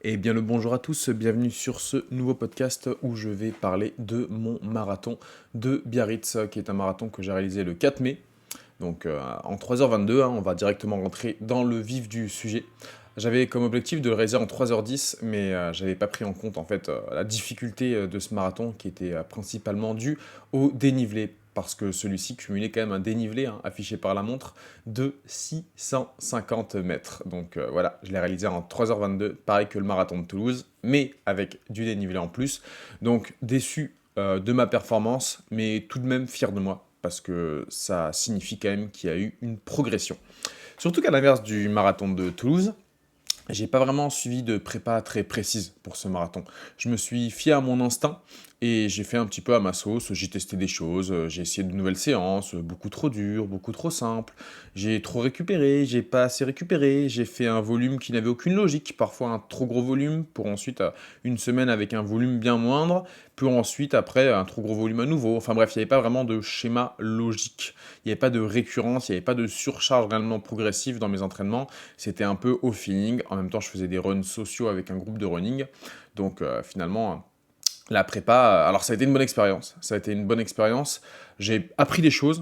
Eh bien le bonjour à tous, bienvenue sur ce nouveau podcast où je vais parler de mon marathon de Biarritz, qui est un marathon que j'ai réalisé le 4 mai, donc en 3h22, on va directement rentrer dans le vif du sujet. J'avais comme objectif de le réaliser en 3h10, mais j'avais pas pris en compte en fait la difficulté de ce marathon qui était principalement due au dénivelé, parce que celui-ci cumulait quand même un dénivelé affiché par la montre de 650 mètres. Donc voilà, je l'ai réalisé en 3h22, pareil que le marathon de Toulouse, mais avec du dénivelé en plus. Donc déçu de ma performance, mais tout de même fier de moi, parce que ça signifie quand même qu'il y a eu une progression. Surtout qu'à l'inverse du marathon de Toulouse, j'ai pas vraiment suivi de prépa très précise pour ce marathon. Je me suis fié à mon instinct et j'ai fait un petit peu à ma sauce. J'ai testé des choses, j'ai essayé de nouvelles séances, beaucoup trop dures, beaucoup trop simples. J'ai trop récupéré, j'ai pas assez récupéré. J'ai fait un volume qui n'avait aucune logique, parfois un trop gros volume pour ensuite une semaine avec un volume bien moindre, puis ensuite après un trop gros volume à nouveau. Enfin bref, il n'y avait pas vraiment de schéma logique. Il n'y avait pas de récurrence, il n'y avait pas de surcharge réellement progressive dans mes entraînements. C'était un peu au feeling. En même temps, je faisais des runs sociaux avec un groupe de running. Donc finalement, la prépa, alors ça a été une bonne expérience. Ça a été une bonne expérience. J'ai appris des choses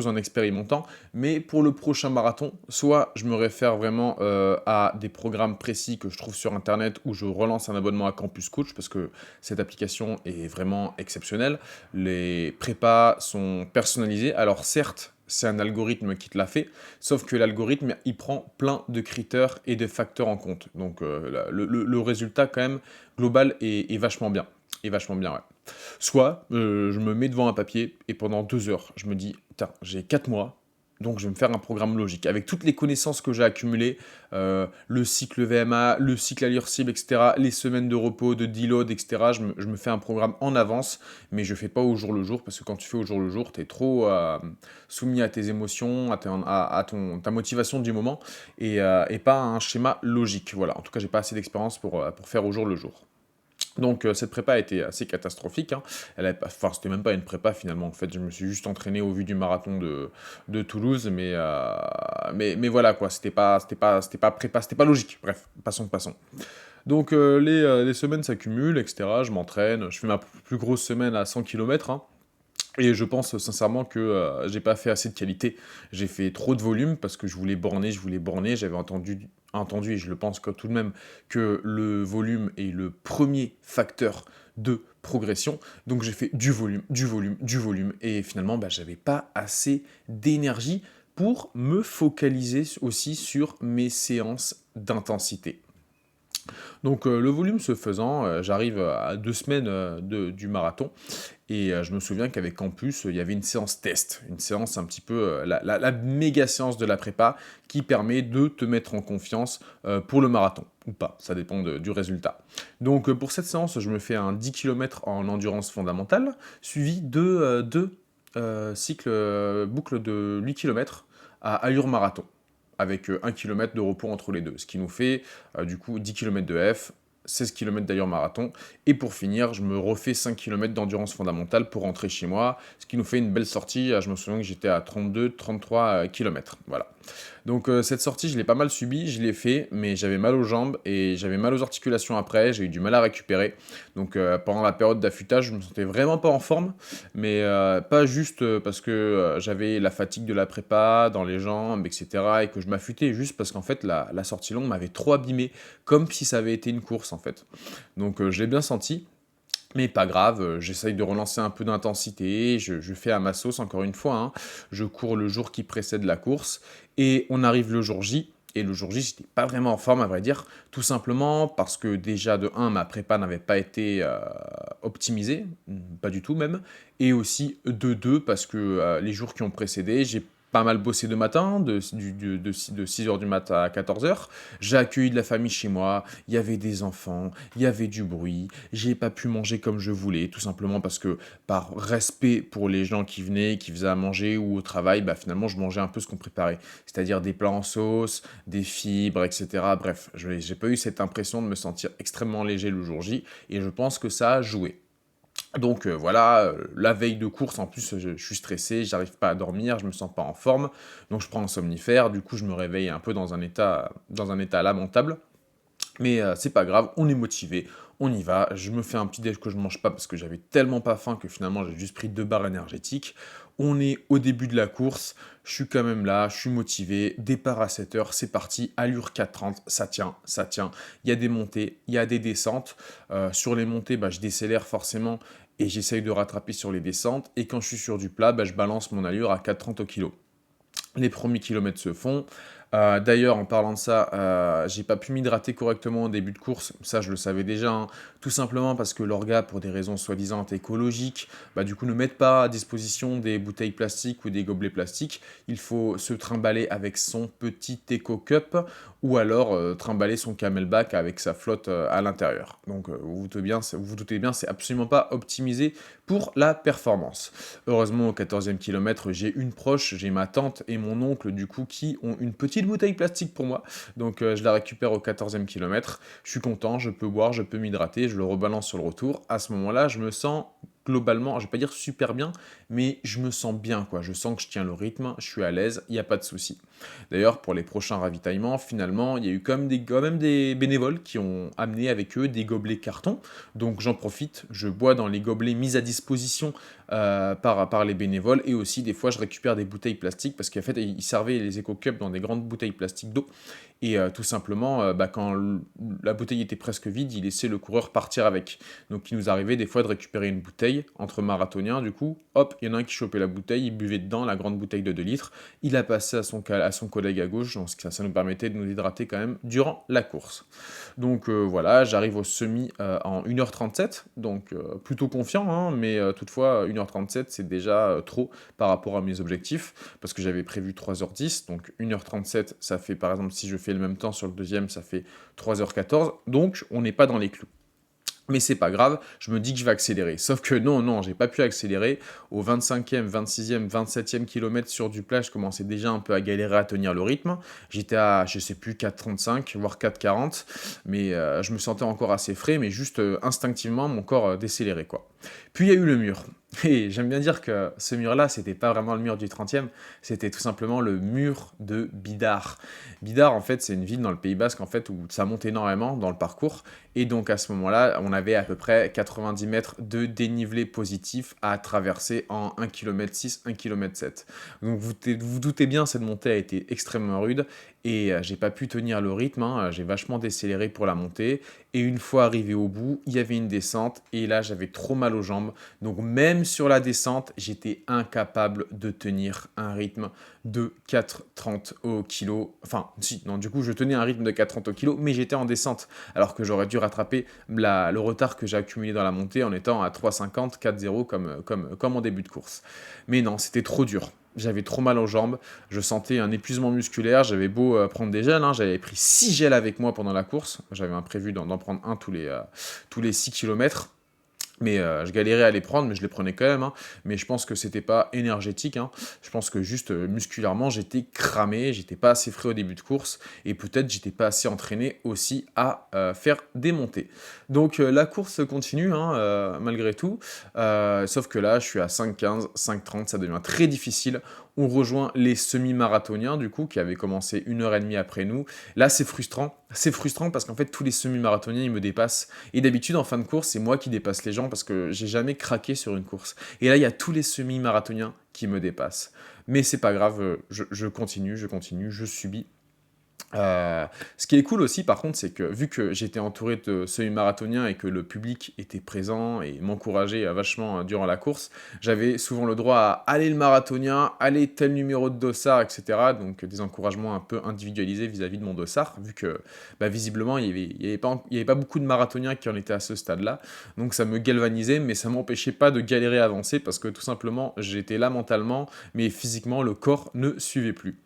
en expérimentant. Mais pour le prochain marathon, soit je me réfère vraiment à des programmes précis que je trouve sur Internet où je relance un abonnement à Campus Coach parce que cette application est vraiment exceptionnelle. Les prépas sont personnalisés. Alors certes, c'est un algorithme qui te l'a fait, sauf que l'algorithme, il prend plein de critères et de facteurs en compte. Donc le résultat, quand même, global est vachement bien. Est vachement bien, ouais. Soit je me mets devant un papier et pendant 2 heures, je me dis, putain, j'ai 4 mois, donc je vais me faire un programme logique. Avec toutes les connaissances que j'ai accumulées, le cycle VMA, le cycle allure cible, etc., les semaines de repos, de deload, etc., je me fais un programme en avance, mais je ne fais pas au jour le jour, parce que quand tu fais au jour le jour, tu es trop soumis à tes émotions, ta motivation du moment, et pas à un schéma logique. Voilà, en tout cas, j'ai pas assez d'expérience pour faire au jour le jour. Donc cette prépa a été assez catastrophique, hein. Enfin, c'était même pas une prépa finalement. En fait, je me suis juste entraîné au vu du marathon de Toulouse, mais voilà quoi. C'était pas prépa, c'était pas logique. Bref, passons. Donc les semaines s'accumulent, etc. Je m'entraîne, je fais ma plus grosse semaine à 100 km. Et je pense sincèrement que j'ai pas fait assez de qualité. J'ai fait trop de volume parce que je voulais borner. J'avais entendu, et je le pense que tout de même, que le volume est le premier facteur de progression. Donc j'ai fait du volume, du volume, du volume. Et finalement, j'avais pas assez d'énergie pour me focaliser aussi sur mes séances d'intensité. Donc le volume se faisant, j'arrive à 2 semaines du marathon et je me souviens qu'avec Campus, il y avait une séance test, une séance un petit peu, la méga séance de la prépa qui permet de te mettre en confiance pour le marathon, ou pas, ça dépend du résultat. Donc pour cette séance, je me fais un 10 km en endurance fondamentale, suivi de deux cycles, boucles de 8 km à allure marathon, avec 1 km de repos entre les deux, ce qui nous fait du coup 10 km de F, 16 km d'ailleurs marathon, et pour finir, je me refais 5 km d'endurance fondamentale pour rentrer chez moi, ce qui nous fait une belle sortie. Je me souviens que j'étais à 32-33 km, voilà. Donc cette sortie, je l'ai pas mal subie, je l'ai fait, mais j'avais mal aux jambes et j'avais mal aux articulations après, j'ai eu du mal à récupérer. Donc pendant la période d'affûtage, je me sentais vraiment pas en forme, mais pas juste parce que j'avais la fatigue de la prépa dans les jambes, etc. et que je m'affûtais, juste parce qu'en fait la sortie longue m'avait trop abîmé, comme si ça avait été une course en fait. Donc je l'ai bien senti. Mais pas grave, j'essaye de relancer un peu d'intensité, je fais à ma sauce encore une fois, hein. Je cours le jour qui précède la course, et on arrive le jour J, et le jour J, j'étais pas vraiment en forme à vrai dire, tout simplement parce que déjà de un, ma prépa n'avait pas été optimisée, pas du tout même, et aussi de 2, parce que les jours qui ont précédé, j'ai pas mal bossé de matin, de 6h du matin à 14h. J'ai accueilli de la famille chez moi, il y avait des enfants, il y avait du bruit, j'ai pas pu manger comme je voulais, tout simplement parce que par respect pour les gens qui venaient, qui faisaient à manger ou au travail, finalement je mangeais un peu ce qu'on préparait, c'est-à-dire des plats en sauce, des fibres, etc. Bref, j'ai pas eu cette impression de me sentir extrêmement léger le jour J, et je pense que ça a joué. Donc voilà, la veille de course, en plus, je suis stressé, j'arrive pas à dormir, je me sens pas en forme, donc je prends un somnifère, du coup je me réveille un peu dans un état lamentable. Mais c'est pas grave, on est motivé, on y va. Je me fais un petit déj que je mange pas parce que j'avais tellement pas faim que finalement j'ai juste pris 2 barres énergétiques. On est au début de la course, je suis quand même là, je suis motivé. Départ à 7 heures, c'est parti, allure 4,30, ça tient, ça tient. Il y a des montées, il y a des descentes. Sur les montées, bah, je décélère forcément et j'essaye de rattraper sur les descentes. Et quand je suis sur du plat, bah, je balance mon allure à 4,30 au kilo. Les premiers kilomètres se font. D'ailleurs, en parlant de ça, j'ai pas pu m'hydrater correctement au début de course. Ça, je le savais déjà, hein. Tout simplement parce que l'orga, pour des raisons soi-disant écologiques, bah, du coup, ne mettent pas à disposition des bouteilles plastiques ou des gobelets plastiques. Il faut se trimballer avec son petit Eco Cup ou alors trimballer son Camelback avec sa flotte à l'intérieur. Donc, vous vous doutez bien, c'est absolument pas optimisé pour la performance. Heureusement, au 14e kilomètre, j'ai une proche, j'ai ma tante et mon oncle, du coup, qui ont une petite bouteille plastique pour moi. Donc, je la récupère au 14e kilomètre. Je suis content, je peux boire, je peux m'hydrater, je le rebalance sur le retour. À ce moment-là, je me sens globalement, je vais pas dire super bien, mais je me sens bien, quoi. Je sens que je tiens le rythme, je suis à l'aise, il n'y a pas de souci. D'ailleurs, pour les prochains ravitaillements, finalement, il y a eu quand même des bénévoles qui ont amené avec eux des gobelets carton. Donc j'en profite, je bois dans les gobelets mis à disposition par les bénévoles, et aussi des fois je récupère des bouteilles plastiques parce qu'en fait ils servaient les Eco Cups dans des grandes bouteilles plastiques d'eau, et tout simplement bah, quand la bouteille était presque vide, ils laissaient le coureur partir avec. Donc il nous arrivait des fois de récupérer une bouteille entre marathoniens, du coup, hop, il y en a un qui chopait la bouteille, il buvait dedans, la grande bouteille de 2 litres, il a passé à son collègue à gauche, donc ça nous permettait de nous hydrater quand même durant la course. Donc voilà, j'arrive au semi en 1h37, donc plutôt confiant, hein, mais toutefois 1h37 c'est déjà trop par rapport à mes objectifs, parce que j'avais prévu 3h10, donc 1h37 ça fait par exemple si je fais le même temps sur le deuxième ça fait 3h14, donc on n'est pas dans les clous. Mais c'est pas grave, je me dis que je vais accélérer. Sauf que non, j'ai pas pu accélérer. Au 25e, 26e, 27e kilomètre sur du plat, je commençais déjà un peu à galérer à tenir le rythme. J'étais à, je sais plus, 4,35, voire 4,40. Mais je me sentais encore assez frais, mais juste instinctivement, mon corps décélérait, quoi. Puis il y a eu le mur. Et j'aime bien dire que ce mur-là, c'était pas vraiment le mur du 30e, c'était tout simplement le mur de Bidart. Bidart, en fait, c'est une ville dans le Pays Basque, en fait, où ça monte énormément dans le parcours. Et donc, à ce moment-là, on avait à peu près 90 mètres de dénivelé positif à traverser en 1,6 km, 1,7 km. Donc, vous doutez bien, cette montée a été extrêmement rude. Et j'ai pas pu tenir le rythme, hein, j'ai vachement décéléré pour la montée. Et une fois arrivé au bout, il y avait une descente. Et là, j'avais trop mal aux jambes. Donc, même sur la descente, j'étais incapable de tenir un rythme de 4,30 au kilo. Enfin, si, non, du coup, je tenais un rythme de 4,30 au kilo, mais j'étais en descente. Alors que j'aurais dû rattraper le retard que j'ai accumulé dans la montée en étant à 3,50, 4,0 comme en début de course. Mais non, c'était trop dur. J'avais trop mal aux jambes, je sentais un épuisement musculaire, j'avais beau prendre des gels, hein, j'avais pris 6 gels avec moi pendant la course, j'avais un prévu d'en prendre un tous les 6 kilomètres. Mais je galérais à les prendre, mais je les prenais quand même, hein. Mais je pense que c'était pas énergétique, hein. Je pense que juste musculairement, j'étais cramé, j'étais pas assez frais au début de course, et peut-être j'étais pas assez entraîné aussi à faire des montées. Donc la course continue, hein, malgré tout. Sauf que là, je suis à 5,15, 5,30, ça devient très difficile. On rejoint les semi-marathoniens, du coup, qui avaient commencé 1h30 après nous. Là, c'est frustrant. C'est frustrant parce qu'en fait, tous les semi-marathoniens, ils me dépassent. Et d'habitude, en fin de course, c'est moi qui dépasse les gens parce que j'ai jamais craqué sur une course. Et là, il y a tous les semi-marathoniens qui me dépassent. Mais c'est pas grave, je continue, je subis. Ce qui est cool aussi, par contre, c'est que vu que j'étais entouré de semi-marathoniens et que le public était présent et m'encourageait vachement durant la course, j'avais souvent le droit à aller le marathonien, aller tel numéro de dossard, etc. Donc des encouragements un peu individualisés vis-à-vis de mon dossard, vu que bah, visiblement il y avait pas beaucoup de marathoniens qui en étaient à ce stade-là. Donc ça me galvanisait, mais ça m'empêchait pas de galérer à avancer parce que tout simplement j'étais là mentalement, mais physiquement le corps ne suivait plus.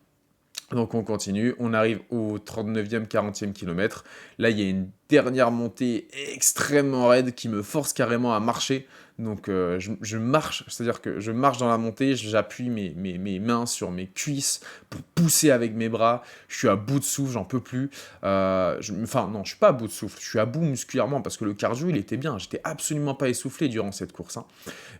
Donc on continue, on arrive au 39e, 40e kilomètre. Là, il y a une dernière montée extrêmement raide qui me force carrément à marcher. Donc je marche, c'est-à-dire que je marche dans la montée, j'appuie mes mains sur mes cuisses pour pousser avec mes bras. Je suis à bout de souffle, j'en peux plus. Enfin, non, je suis pas à bout de souffle, je suis à bout musculairement parce que le cardio, il était bien. J'étais absolument pas essoufflé durant cette course, hein.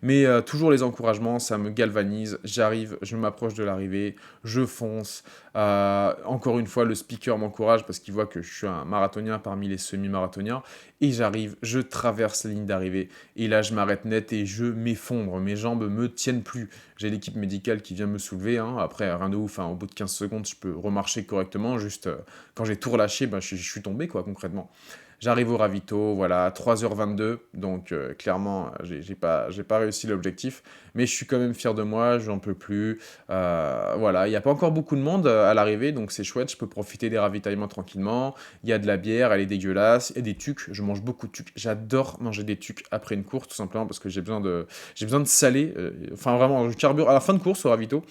Mais toujours les encouragements, ça me galvanise. J'arrive, je m'approche de l'arrivée, je fonce. Encore une fois, le speaker m'encourage parce qu'il voit que je suis un marathonien parmi les semi-marathoniens. Et j'arrive, je traverse la ligne d'arrivée. Et là, je m'arrête net et je m'effondre. Mes jambes me tiennent plus. J'ai l'équipe médicale qui vient me soulever, hein. Après, rien de ouf, hein. Au bout de 15 secondes, je peux remarcher correctement. Juste, quand j'ai tout relâché, ben, je suis tombé, quoi, concrètement. J'arrive au ravito, voilà, 3h22, donc clairement, j'ai pas réussi l'objectif, mais je suis quand même fier de moi, j'en peux plus. Voilà, il n'y a pas encore beaucoup de monde à l'arrivée, donc c'est chouette, je peux profiter des ravitaillements tranquillement. Il y a de la bière, elle est dégueulasse, il y a des tucs, je mange beaucoup de tucs. J'adore manger des tucs après une course, tout simplement parce que j'ai besoin de salé. Enfin, vraiment, je carbure à la fin de course au ravito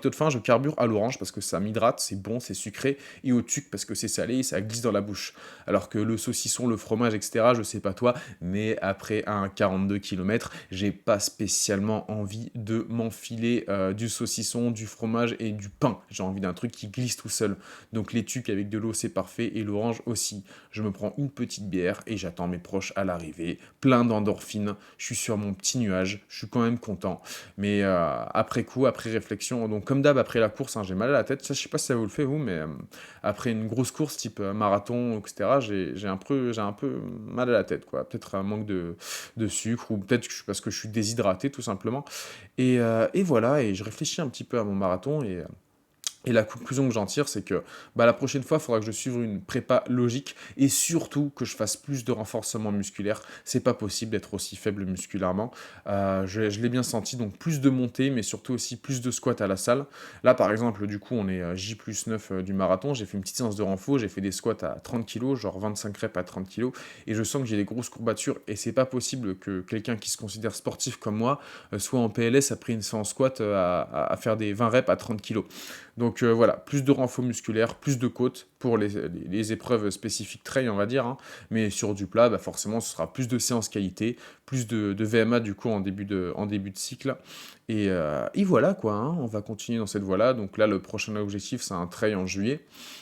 de fin, je carbure à l'orange parce que ça m'hydrate, c'est bon, c'est sucré, et au tuc parce que c'est salé et ça glisse dans la bouche. Alors que le saucisson, le fromage, etc., je sais pas toi, mais après un 42 km, j'ai pas spécialement envie de m'enfiler du saucisson, du fromage et du pain. J'ai envie d'un truc qui glisse tout seul. Donc les tucs avec de l'eau, c'est parfait, et l'orange aussi. Je me prends une petite bière et j'attends mes proches à l'arrivée, plein d'endorphines, je suis sur mon petit nuage, je suis quand même content. Mais après coup, après réflexion, donc comme d'hab après la course, hein, j'ai mal à la tête, ça je sais pas si ça vous le fait vous, mais après une grosse course type marathon, etc., j'ai un peu mal à la tête, quoi. Peut-être un manque de sucre, ou peut-être parce que je suis déshydraté, tout simplement. Et voilà, et je réfléchis un petit peu à mon marathon, et la conclusion que j'en tire, c'est que bah, la prochaine fois, il faudra que je suive une prépa logique et surtout que je fasse plus de renforcement musculaire. C'est pas possible d'être aussi faible musculairement. Je l'ai bien senti, donc plus de montée, mais surtout aussi plus de squats à la salle. Là, par exemple, du coup, on est J+9 du marathon. J'ai fait une petite séance de renfort, j'ai fait des squats à 30 kg, genre 25 reps à 30 kg, et je sens que j'ai des grosses courbatures. Et c'est pas possible que quelqu'un qui se considère sportif comme moi soit en PLS après une séance squat à faire des 20 reps à 30 kg. Donc voilà, plus de renfort musculaire, plus de côtes pour les épreuves spécifiques trail, on va dire, hein. Mais sur du plat, bah forcément, ce sera plus de séances qualité, plus de VMA du coup en début de cycle. Et voilà quoi, hein, on va continuer dans cette voie-là. Donc là, le prochain objectif, c'est un trail en juillet.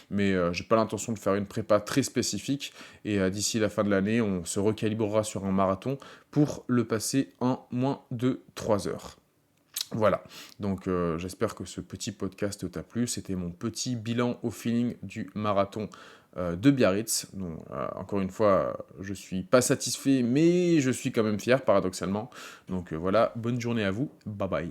Mais j'ai pas l'intention de faire une prépa très spécifique. Et d'ici la fin de l'année, on se recalibrera sur un marathon pour le passer en moins de 3 heures. Voilà, donc j'espère que ce petit podcast t'a plu. C'était mon petit bilan au feeling du marathon de Biarritz. Donc, encore une fois, je suis pas satisfait, mais je suis quand même fier, paradoxalement. Donc voilà, bonne journée à vous, bye bye.